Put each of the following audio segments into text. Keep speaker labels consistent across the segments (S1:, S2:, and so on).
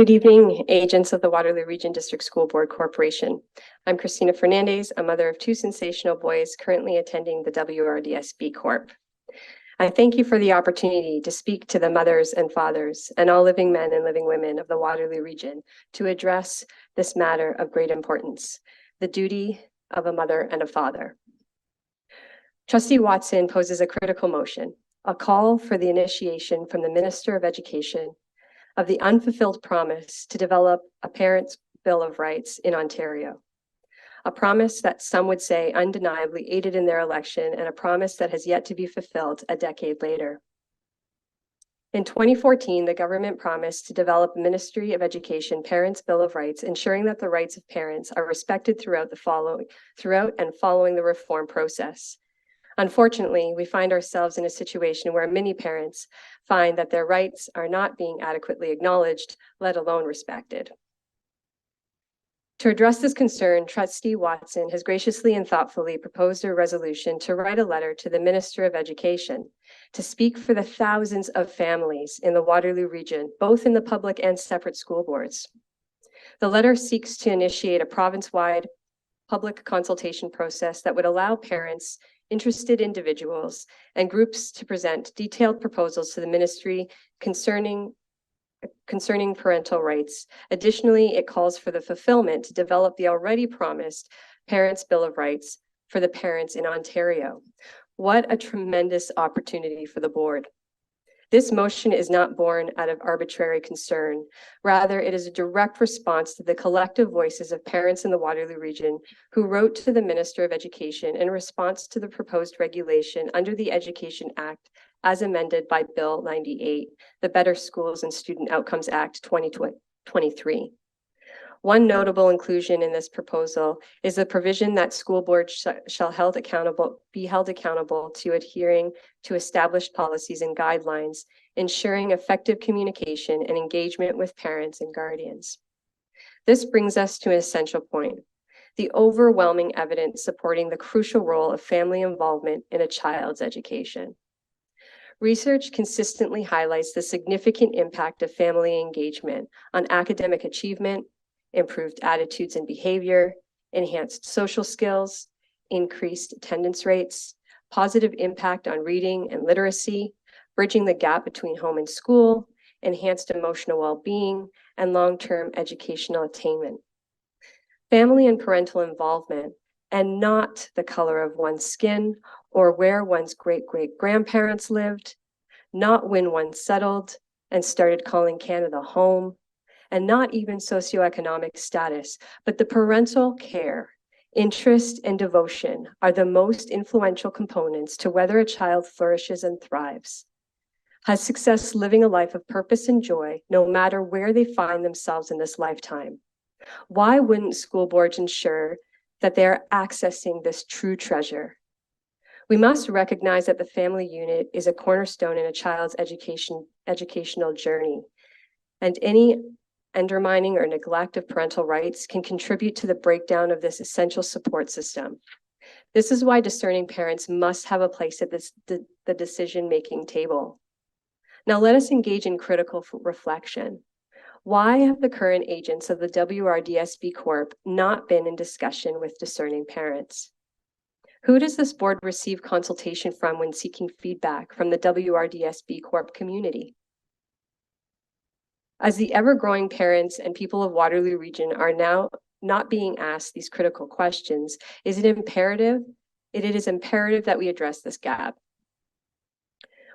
S1: Good evening, agents of the Waterloo Region District School Board Corporation. I'm Cristina Fernandes, a mother of two sensational boys currently attending the WRDSB Corp. I thank you for the opportunity to speak to the mothers and fathers and all living men and living women of the Waterloo region to address this matter of great importance, the duty of a mother and a father. Trustee Watson poses a critical motion, a call for the initiation from the Minister of Education of the unfulfilled promise to develop a Parents' Bill of Rights in Ontario. A promise that some would say undeniably aided in their election, and a promise that has yet to be fulfilled a decade later. In 2014, the government promised to develop a Ministry of Education Parents' Bill of Rights, ensuring that the rights of parents are respected throughout and following the reform process. Unfortunately, we find ourselves in a situation where many parents find that their rights are not being adequately acknowledged, let alone respected. To address this concern, Trustee Watson has graciously and thoughtfully proposed a resolution to write a letter to the Minister of Education to speak for the thousands of families in the Waterloo region, both in the public and separate school boards. The letter seeks to initiate a province-wide public consultation process that would allow parents, interested individuals, and groups to present detailed proposals to the ministry concerning parental rights. Additionally, it calls for the fulfillment to develop the already promised Parents' Bill of Rights for the parents in Ontario. What a tremendous opportunity for the board. This motion is not born out of arbitrary concern. Rather, it is a direct response to the collective voices of parents in the Waterloo region who wrote to the Minister of Education in response to the proposed regulation under the Education Act as amended by Bill 98, the Better Schools and Student Outcomes Act 2023. One notable inclusion in this proposal is the provision that school boards shall be held accountable to adhering to established policies and guidelines, ensuring effective communication and engagement with parents and guardians. This brings us to an essential point: the overwhelming evidence supporting the crucial role of family involvement in a child's education. Research consistently highlights the significant impact of family engagement on academic achievement, improved attitudes and behavior, enhanced social skills, increased attendance rates, positive impact on reading and literacy, bridging the gap between home and school, enhanced emotional well-being, and long-term educational attainment. Family and parental involvement, and not the color of one's skin or where one's great-great-grandparents lived, not when one settled and started calling Canada home, and not even socioeconomic status, but the parental care, interest, and devotion are the most influential components to whether a child flourishes and thrives, has success living a life of purpose and joy, no matter where they find themselves in this lifetime. Why wouldn't school boards ensure that they are accessing this true treasure? We must recognize that the family unit is a cornerstone in a child's educational journey, and any undermining or neglect of parental rights can contribute to the breakdown of this essential support system. This is why discerning parents must have a place at the decision-making table. Now let us engage in critical reflection. Why have the current agents of the WRDSB Corp not been in discussion with discerning parents? Who does this board receive consultation from when seeking feedback from the WRDSB Corp community? As the ever-growing parents and people of Waterloo region are now not being asked these critical questions, it is imperative that we address this gap.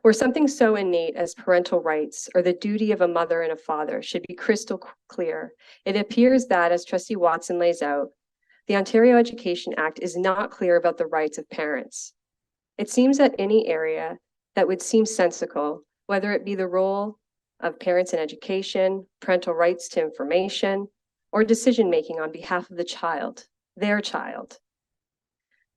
S1: Where something so innate as parental rights or the duty of a mother and a father should be crystal clear, it appears that, as Trustee Watson lays out, the Ontario Education Act is not clear about the rights of parents. It seems that any area that would seem sensical, whether it be the role of parents in education, parental rights to information, or decision-making on behalf of the child, their child.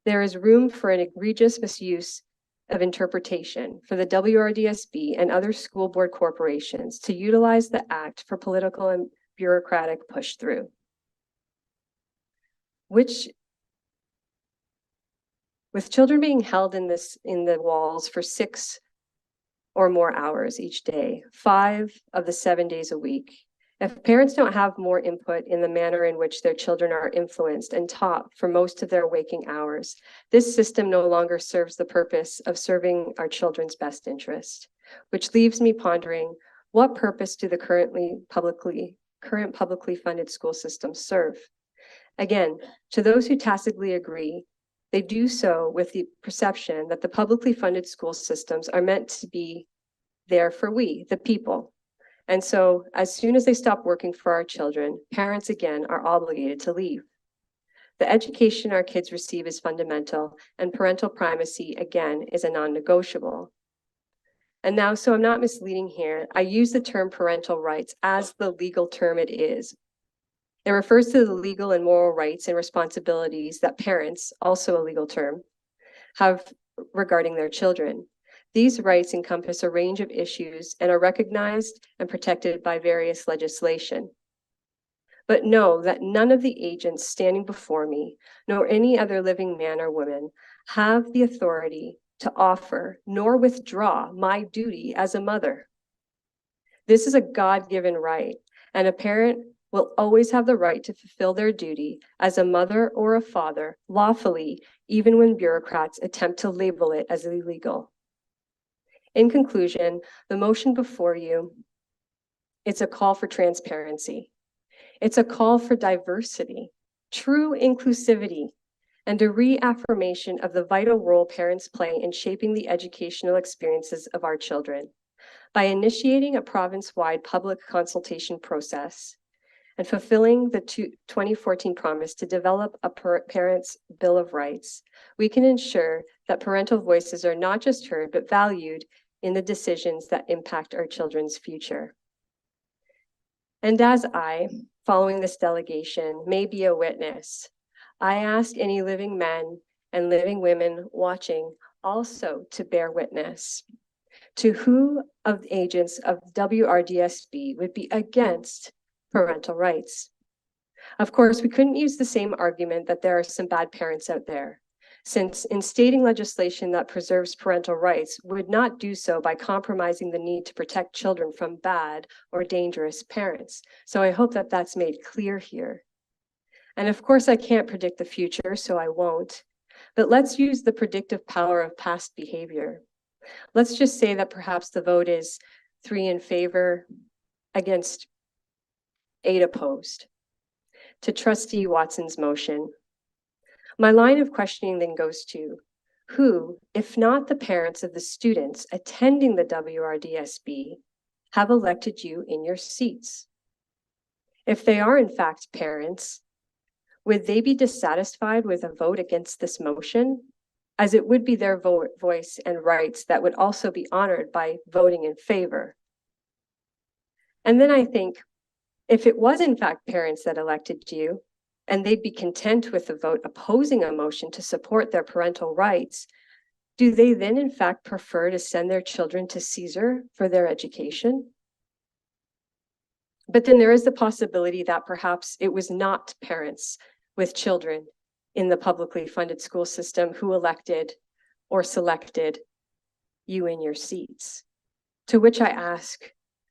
S1: There is room for an egregious misuse of interpretation for the WRDSB and other school board corporations to utilize the Act for political and bureaucratic push-through. With children being held in the walls for 6 or more hours each day, 5 of the 7 days a week, If parents don't have more input in the manner in which their children are influenced and taught for most of their waking hours, this system no longer serves the purpose of serving our children's best interest, which leaves me pondering, what purpose do the current publicly funded school systems serve? Again, to those who tacitly agree, they do so with the perception that the publicly funded school systems are meant to be there for we, the people. And so as soon as they stop working for our children, parents again are obligated to leave. The education our kids receive is fundamental, and parental primacy again is a non-negotiable. And now, so I'm not misleading here, I use the term parental rights as the legal term it is. It refers to the legal and moral rights and responsibilities that parents, also a legal term, have regarding their children. These rights encompass a range of issues and are recognized and protected by various legislation. But know that none of the agents standing before me, nor any other living man or woman, have the authority to offer nor withdraw my duty as a mother. This is a God-given right, and a parent will always have the right to fulfill their duty as a mother or a father lawfully, even when bureaucrats attempt to label it as illegal. In conclusion, the motion before you, it's a call for transparency. It's a call for diversity, true inclusivity, and a reaffirmation of the vital role parents play in shaping the educational experiences of our children. By initiating a province-wide public consultation process and fulfilling the 2014 promise to develop a Parents' Bill of Rights, we can ensure that parental voices are not just heard, but valued in the decisions that impact our children's future. And as I, following this delegation, may be a witness, I ask any living men and living women watching also to bear witness to who of the agents of WRDSB would be against parental rights. Of course, we couldn't use the same argument that there are some bad parents out there, since instating legislation that preserves parental rights would not do so by compromising the need to protect children from bad or dangerous parents. So I hope that that's made clear here. And of course, I can't predict the future, so I won't. But let's use the predictive power of past behavior. Let's just say that perhaps the vote is 3 in favor against 8 opposed. To Trustee Watson's motion, my line of questioning then goes to who, if not the parents of the students attending the WRDSB, have elected you in your seats? If they are in fact parents, would they be dissatisfied with a vote against this motion, as it would be their voice and rights that would also be honored by voting in favor? And then I think, if it was in fact parents that elected you, and they'd be content with the vote opposing a motion to support their parental rights, do they then in fact prefer to send their children to Caesar for their education? But then there is the possibility that perhaps it was not parents with children in the publicly funded school system who elected or selected you in your seats. To which I ask,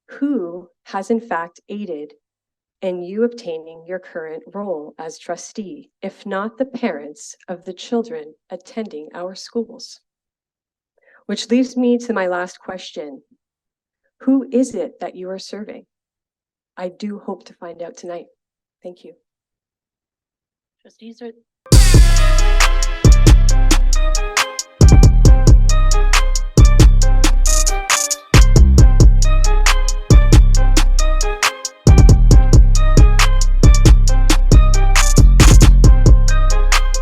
S1: who has in fact aided in you obtaining your current role as trustee, if not the parents of the children attending our schools? Which leaves me to my last question. Who is it that you are serving? I do hope to find out tonight. Thank you.
S2: Trustees, are